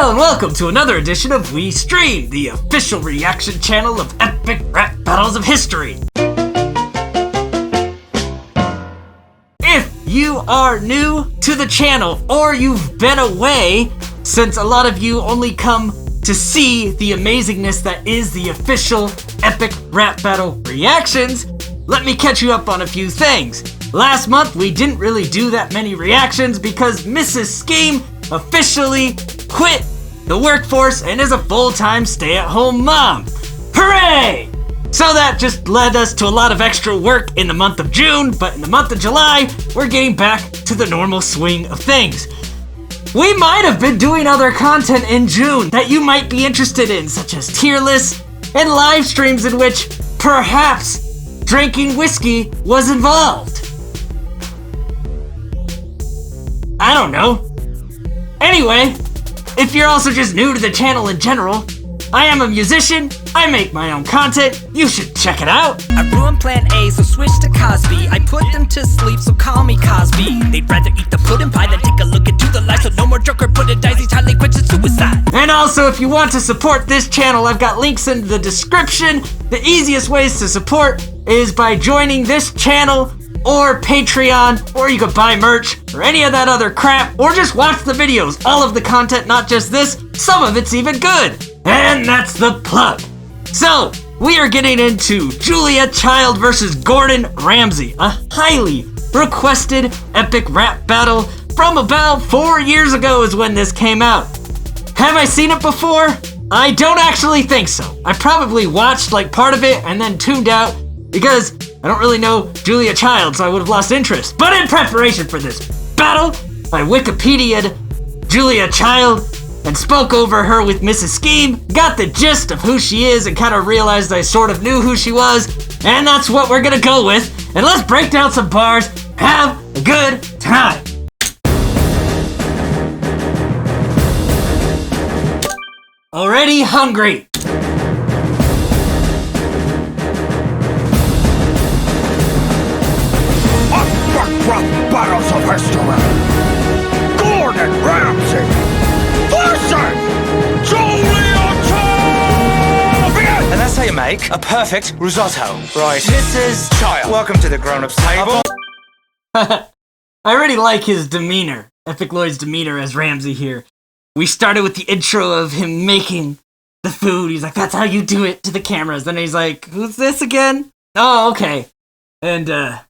Hello and welcome to another edition of We Stream, the official reaction channel of epic rap battles of history. If you are new to the channel or you've been away, since a lot of you only come to see the amazingness that is the official epic rap battle reactions, let me catch you up on a few things. Last month we didn't really do that many reactions because Mrs. Skeem officially quit the workforce and is a full-time stay-at-home mom. Hooray! So that just led us to a lot of extra work in the month of June, but in the month of July, we're getting back to the normal swing of things. We might have been doing other content in June that you might be interested in, such as tier lists and live streams in which perhaps drinking whiskey was involved. I don't know. Anyway, if you're also just new to the channel in general, I am a musician, I make my own content, you should check it out. I ruined plan A, so switch to Cosby. I put them to sleep, so call me Cosby. They'd rather eat the pudding pie than take a look into the light, so no more drunk or put it dice, highly quits to suicide. And also, if you want to support this channel, I've got links in the description. The easiest ways to support is by joining this channel or Patreon, or you could buy merch, or any of that other crap, or just watch the videos. All of the content, not just this, some of it's even good. And that's the plug. So, we are getting into Julia Child versus Gordon Ramsay, a highly requested epic rap battle from about 4 years ago is when this came out. Have I seen it before? I don't actually think so. I probably watched like part of it and then tuned out because I don't really know Julia Child, so I would have lost interest. But in preparation for this battle, I Wikipedia'd Julia Child and spoke over her with Mrs. Skeem, got the gist of who she is, and kind of realized I sort of knew who she was, and that's what we're gonna go with. And let's break down some bars, have a good time. Already hungry. Battles of history. Gordon Ramsay versus Julia Child. And that's how you make a perfect risotto. Right, Mrs. Child, welcome to the grown-ups table. I already like his demeanor, Epic Lloyd's demeanor as Ramsay here. We started with the intro of him making the food. He's like, that's how you do it to the cameras. Then he's like, who's this again? Oh, okay. And,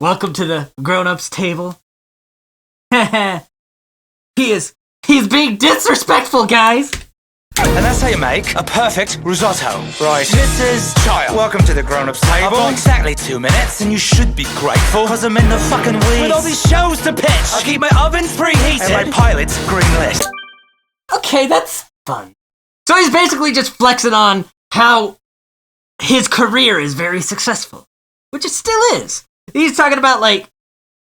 welcome to the grown-ups table. He's being disrespectful, guys. And that's how you make a perfect risotto. Right, Mrs. Child, welcome to the grown-ups table. I've got exactly 2 minutes, and you should be grateful, cause I'm in the fucking weeds. With all these shows to pitch, I'll keep my ovens preheated, and my pilot's greenlit. Okay, that's fun. So he's basically just flexing on how his career is very successful, which it still is. He's talking about, like,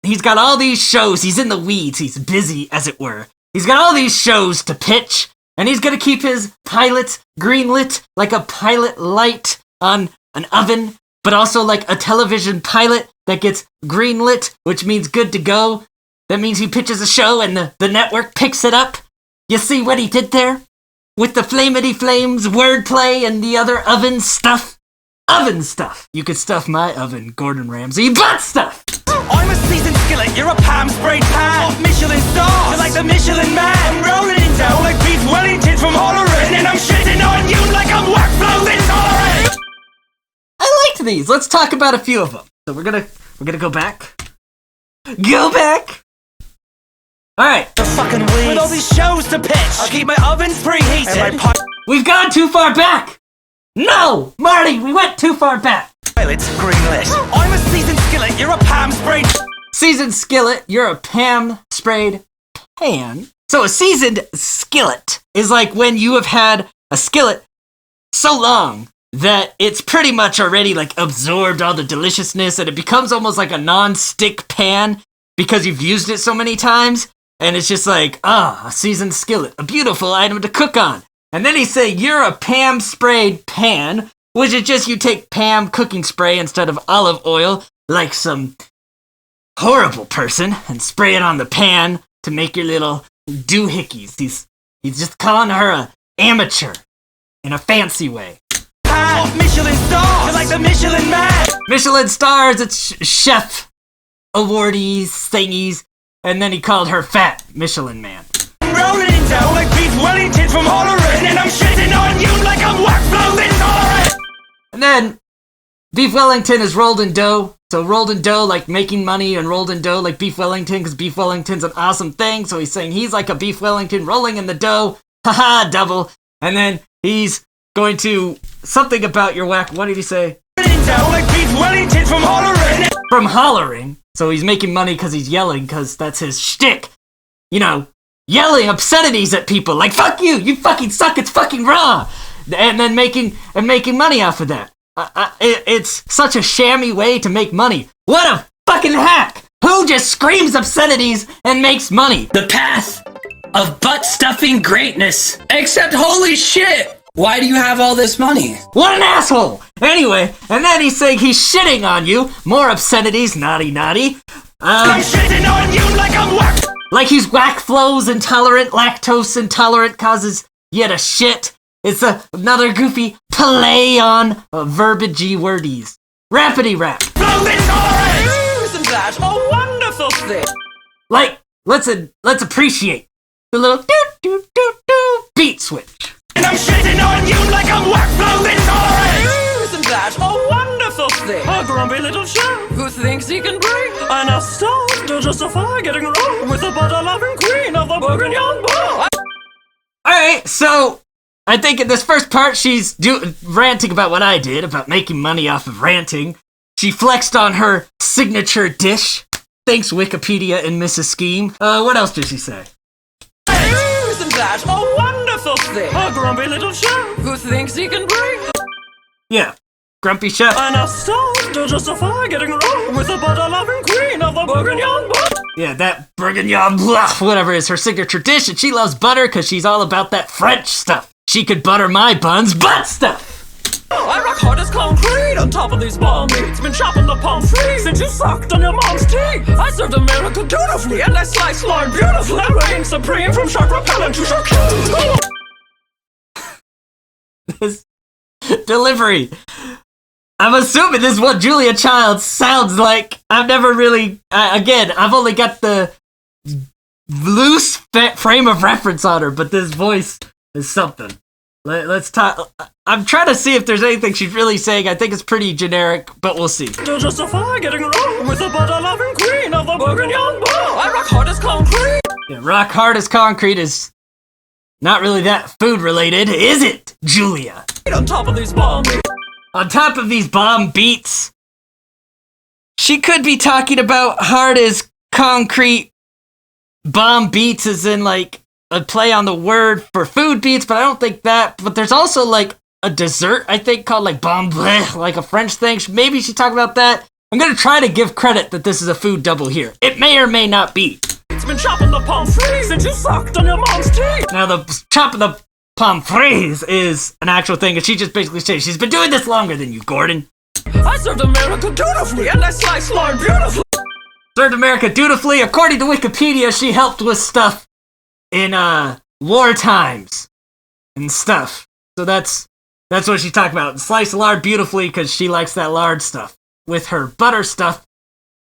he's got all these shows, he's in the weeds, he's busy, as it were. He's got all these shows to pitch, and he's gonna keep his pilots greenlit like a pilot light on an oven, but also like a television pilot that gets greenlit, which means good to go. That means he pitches a show and the network picks it up. You see what he did there? With the flamity flames, wordplay, and the other oven stuff? Oven stuff. You could stuff my oven, Gordon Ramsay, butt stuff! I'm a seasoned skillet, you're a Pam sprayed pan of Michelin stars. You're like the Michelin man. I'm rolling in dough like beef Wellington from Hollering, and I'm shitting on you like I'm workflow intolerant. I liked these. Let's talk about a few of them. So we're gonna go back. Go back! Alright. The fucking weeds. With all these shows to pitch, I'll keep my ovens preheated, and my We've gone too far back! No! Marty, we went too far back! pilot's greenlit. I'm a seasoned skillet, you're a Pam sprayed. Seasoned skillet, you're a Pam sprayed pan. So a seasoned skillet is like when you have had a skillet so long that it's pretty much already like absorbed all the deliciousness and it becomes almost like a non-stick pan because you've used it so many times. And it's just like, a seasoned skillet, a beautiful item to cook on. And then he say, you're a Pam sprayed pan, which is just you take Pam cooking spray instead of olive oil, like some horrible person, and spray it on the pan to make your little doohickeys, these He's just calling her a amateur in a fancy way. Michelin stars! You're like the Michelin man! Michelin stars, it's chef awardees, thingies, and then he called her fat Michelin man. Rolling in dough like beef Wellington from Hollering, and I'm shitting on you like I'm wax flow intolerant! And then Beef Wellington is rolled in dough. So rolled in dough like making money, and rolled in dough like Beef Wellington, because Beef Wellington's an awesome thing. So he's saying he's like a Beef Wellington rolling in the dough. Haha, double. And then he's going to something about your whack. What did he say? Like Beef Wellington from Hollering. From hollering. So he's making money because he's yelling, because that's his shtick. You know, yelling obscenities at people like "fuck you, you fucking suck, it's fucking raw," and then making money off of that. It's such a shammy way to make money. What a fucking hack! Who just screams obscenities and makes money? The path of butt-stuffing greatness. Except, holy shit! Why do you have all this money? What an asshole! Anyway, and then he's saying he's shitting on you. More obscenities, naughty. I'm shitting on you like I'm whack! Like he's whack flows intolerant, lactose intolerant, causes you to shit. It's another goofy play on verbagey wordies. Rappity rap. Flow intolerant! Isn't that a wonderful thing? Like, let's appreciate the little do beat switch. And I'm shitting on you like I'm whack flow intolerant! Isn't that a wonderful thing? A grumpy little chef who thinks he can bring enough stuff to justify getting wrong with the butter-loving queen of the Bourguignon bar. Alright, so I think in this first part she's ranting about what I did, about making money off of ranting. She flexed on her signature dish. Thanks Wikipedia and Mrs. Skeem. What else did she say? Isn't that a wonderful thing? A grumpy little chef who thinks he can bring Yeah, grumpy chef. enough stuff to justify getting wrong with the butter-loving queen of the Bourguignon bar. Yeah, that bourguignon blah, whatever is her signature dish, and she loves butter because she's all about that French stuff. She could butter my buns, butt stuff! I rock hard as concrete on top of these ball meats. Been chopping the palm free since you sucked on your mom's teeth. I served America dutifully and I sliced lard beautifully. I reign supreme from shark repellent to shark kill. This delivery. I'm assuming this is what Julia Childs sounds like. I've never really, again, I've only got the loose frame of reference on her, but this voice is something. Let's talk. I'm trying to see if there's anything she's really saying. I think it's pretty generic, but we'll see. To justify getting wrong with the butter-loving queen of the Bourguignon bar. I rock hard as concrete. Yeah, rock hard as concrete is not really that food related, is it, Julia? On top of these ball meats. On top of these bomb beats, she could be talking about hard as concrete bomb beats as in like a play on the word for food beats, but I don't think that. But there's also like a dessert, I think, called like bombe, like a French thing. Maybe she's talking about that. I'm going to try to give credit that this is a food double here. It may or may not be. It's been chopping the palm free since you sucked on your mom's teeth. Now the chopping the palm phrase is an actual thing, and she just basically says she's been doing this longer than you, Gordon. I served America dutifully and I sliced lard beautifully. Served America dutifully. According to Wikipedia, she helped with stuff in war times and stuff. So that's what she's talking about. Slice lard beautifully because she likes that lard stuff with her butter stuff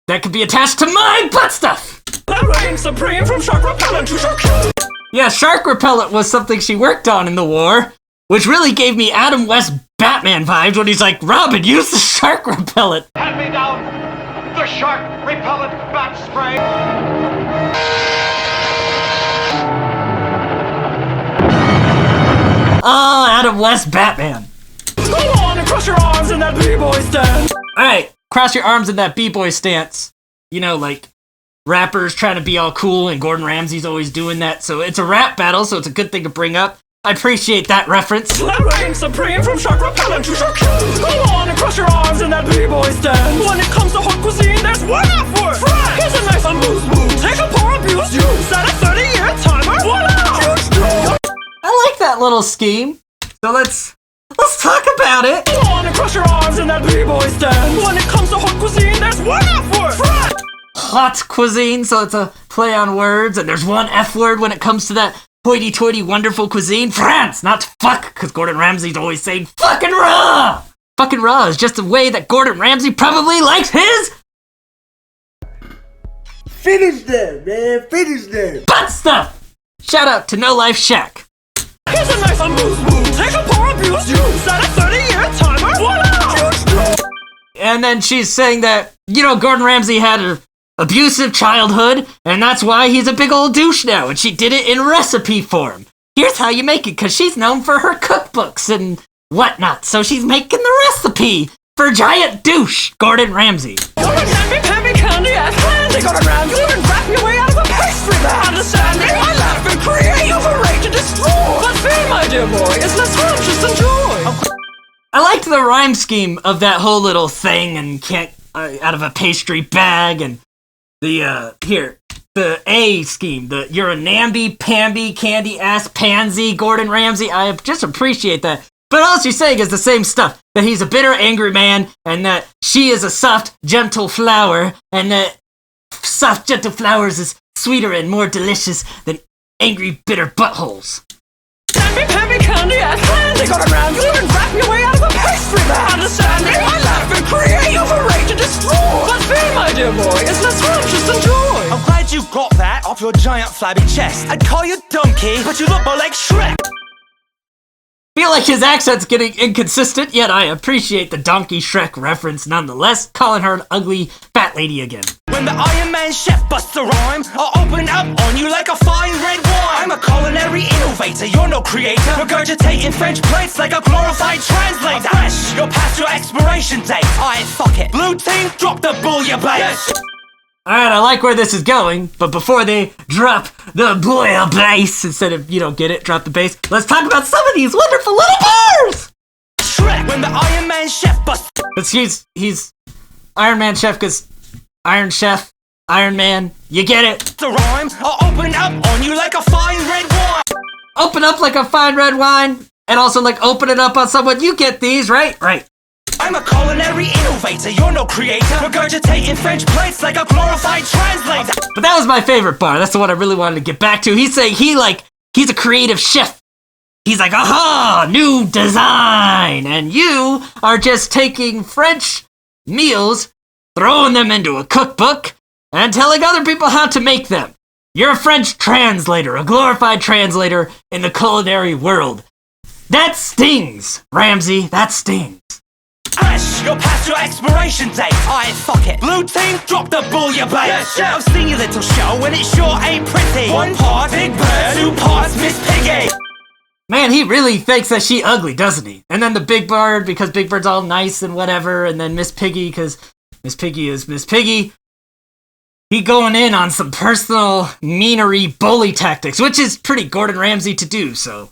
that could be attached to my butt stuff. I reign supreme from shark repellent to shark kill. Yeah, shark repellent was something she worked on in the war, which really gave me Adam West Batman vibes when he's like, Robin, use the shark repellent. Hand me down the shark repellent bat spray. Oh, Adam West Batman. Go on and cross your arms in that b-boy stance. Alright, cross your arms in that b-boy stance. You know, like rappers trying to be all cool, and Gordon Ramsay's always doing that. So it's a rap battle, so it's a good thing to bring up. I appreciate that reference. I reign supreme from shark repellent to shark kill. Go on and cross your arms in that b-boy stance. When it comes to hot cuisine, there's one F word. Here's a nice amuse-bouche. Take a pour, abuse, you. Set a 30-year timer. Voila! Huge deal. I like that little scheme. So let's talk about it. Go on and cross your arms in that b-boy stance. When it comes to hot cuisine, there's one F word. Hot cuisine, so it's a play on words, and there's one F word when it comes to that hoity-toity wonderful cuisine? France, not fuck, because Gordon Ramsay's always saying fucking raw! Fucking raw is just the way that Gordon Ramsay probably likes his... Finish them, man. Finish them. butt stuff! Shout out to No Life Shack. Here's a nice move. Take a poor abuse you. Set a 30-year timer. Voila! And then she's saying that, Gordon Ramsay had an abusive childhood, and that's why he's a big old douche now, and she did it in recipe form. Here's how you make it, because she's known for her cookbooks and whatnot, so she's making the recipe for giant douche Gordon Ramsay. You're a happy candy ass candy. Gordon Ramsay, you can rap your way out of a pastry bag. Understanding, I laugh and create, overrate and destroy. But fear, my dear boy, is less rapturous than joy. I liked the rhyme scheme of that whole little thing and can't out of a pastry bag and the A scheme, you're a namby-pamby candy-ass pansy Gordon Ramsay. I just appreciate that. But all she's saying is the same stuff, that he's a bitter, angry man, and that she is a soft, gentle flower, and that soft, gentle flowers is sweeter and more delicious than angry, bitter buttholes. Happy candy ass candy. Gordon Ramsay, you can rap your way out of a pastry bag. Understanding, I laugh and create, overrate and destroy. But fear, my dear boy, is less rapturous than joy. I'm glad you got that off your giant flabby chest. I'd call you donkey, but you look more like Shrek. Feel like his accent's getting inconsistent, yet I appreciate the Donkey Shrek reference nonetheless, calling her an ugly fat lady again. When the Iron Man chef busts a rhyme, I'll open up on you like a fine red wine. I'm a culinary innovator, you're no creator. Regurgitating French plates like a glorified translator. Fresh, you're past your expiration date. Alright, fuck it. Blue team, drop the bouillabaisse. Yes. Alright, I like where this is going, but before they drop the bouillabaisse, instead of, get it, drop the bass, let's talk about some of these wonderful little bars! Shrek, when the Iron Man chef busts... But he's Iron Man chef, because Iron Chef, Iron Man, you get it? The rhyme, I'll open up on you like a fine red wine. Open up like a fine red wine, and also like open it up on someone, you get these, right? Right. I'm a culinary innovator, you're no creator. Regurgitating French plates like a glorified translator. But that was my favorite bar. That's the one I really wanted to get back to. He's saying he's a creative chef. He's like, aha, new design. And you are just taking French meals, throwing them into a cookbook, and telling other people how to make them. You're a French translator, a glorified translator in the culinary world. That stings, Ramsay, that stings. Fresh, you're past your expiration date. Alright, fuck it. Blue team, drop the bouillabaisse. I've seen your little show and it sure ain't pretty. One part Big Bird, 2 parts Miss Piggy. Man, he really thinks that she ugly, doesn't he? And then the Big Bird, because Big Bird's all nice and whatever, and then Miss Piggy, because Miss Piggy is Miss Piggy. He going in on some personal meanery bully tactics, which is pretty Gordon Ramsay to do, so...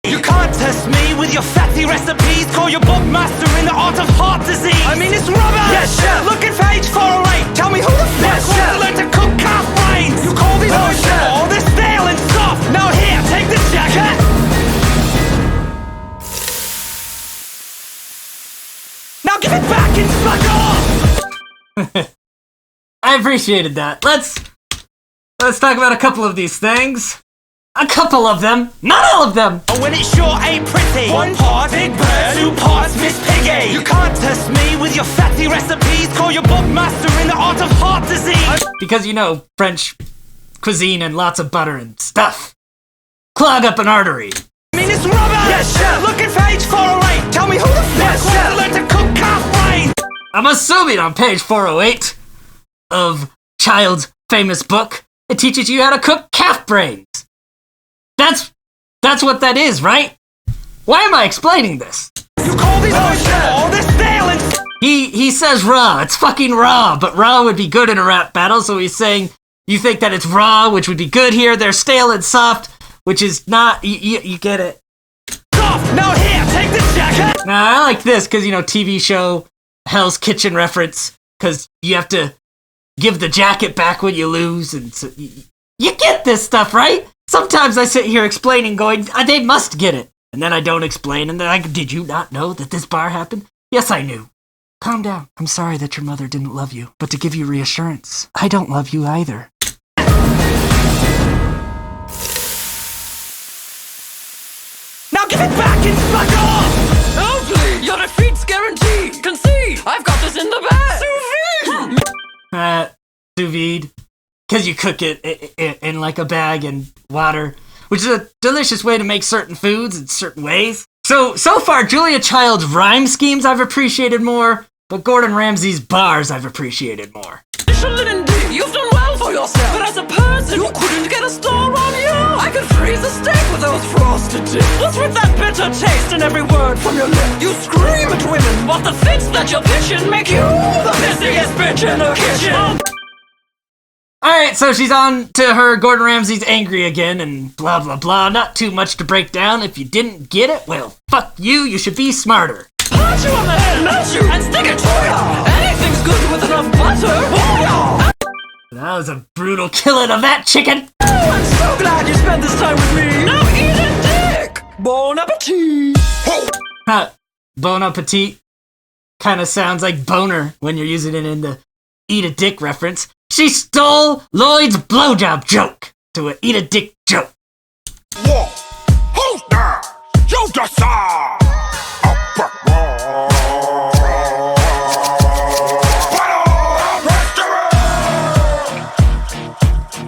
You can't test me with your fatty recipes. Call your book master in the art of heart disease. I mean, it's rubber. Yes, chef. Look at page 408. Tell me who the fuck wants to learn to cook calf brains. You call these all this stale and soft. Now here, take this jacket. Now give it back and fuck off. I appreciated that. Let's talk about a couple of these things. A couple of them, not all of them. Oh, when it sure ain't pretty. 1 part Big Bird, 2 parts Miss Piggy. You can't test me with your fatty recipes. Call your book master in the art of heart disease. Because French cuisine and lots of butter and stuff clog up an artery. I mean, it's rubber. Yes, chef. Look at page 408. Tell me who the fuck wants to learn to cook calf brains. I'm assuming on page 408 of Child's famous book, it teaches you how to cook calf brains. That's what that is, right? Why am I explaining this? You call these all this stale and... He says raw. It's fucking raw, but raw would be good in a rap battle, so he's saying you think that it's raw, which would be good here. They're stale and soft, which is not... You get it. Soft! Now here, take this jacket! Nah, I like this, because, TV show, Hell's Kitchen reference, because you have to give the jacket back when you lose, and so... You get this stuff, right? Sometimes I sit here explaining, going, they must get it. And then I don't explain, and then did you not know that this bar happened? Yes, I knew. Calm down. I'm sorry that your mother didn't love you, but to give you reassurance, I don't love you either. Give it back and fuck off! Oh please, your defeat's guaranteed. Concede, I've got this in the bag. Sous vide! Sous vide. Because you cook it in like a bag and water, which is a delicious way to make certain foods in certain ways. So far, Julia Child's rhyme schemes I've appreciated more, but Gordon Ramsay's bars I've appreciated more. Indeed, you've done well for yourself, but as a person, you couldn't get a star on you. I could freeze a steak with those frosted tips. What's with that bitter taste in every word from your lips? You scream at women, but the fits that you're pitching make you the pissiest bitch in the kitchen. Alright, so she's on to her Gordon Ramsay's angry again and blah blah blah. Not too much to break down. If you didn't get it, well, fuck you, you should be smarter. Punch you on the head, nudge you, and stick it to ya. Anything's good with enough butter. Booyah! That was a brutal killing of that chicken. Oh, I'm so glad you spent this time with me. Now eat a dick. Bon appetit. Bon appetit kind of sounds like boner when you're using it in the eat a dick reference. She stole Lloyd's blowjob joke to an eat a dick joke. Whoa! Who's there? You decide!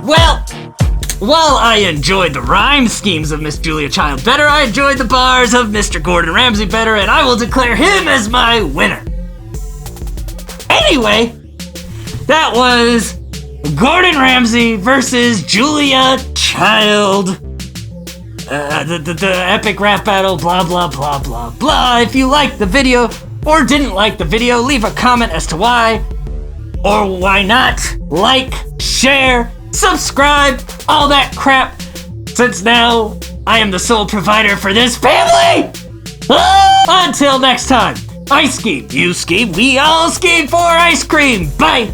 Well, while I enjoyed the rhyme schemes of Miss Julia Child better, I enjoyed the bars of Mr. Gordon Ramsay better, and I will declare him as my winner. Anyway, that was Gordon Ramsay versus Julia Child. The epic rap battle, blah, blah, blah, blah, blah. If you liked the video or didn't like the video, leave a comment as to why or why not. Like, share, subscribe, all that crap, since now I am the sole provider for this family! Until next time, I scheme, you scheme, we all scheme for ice cream! Bye!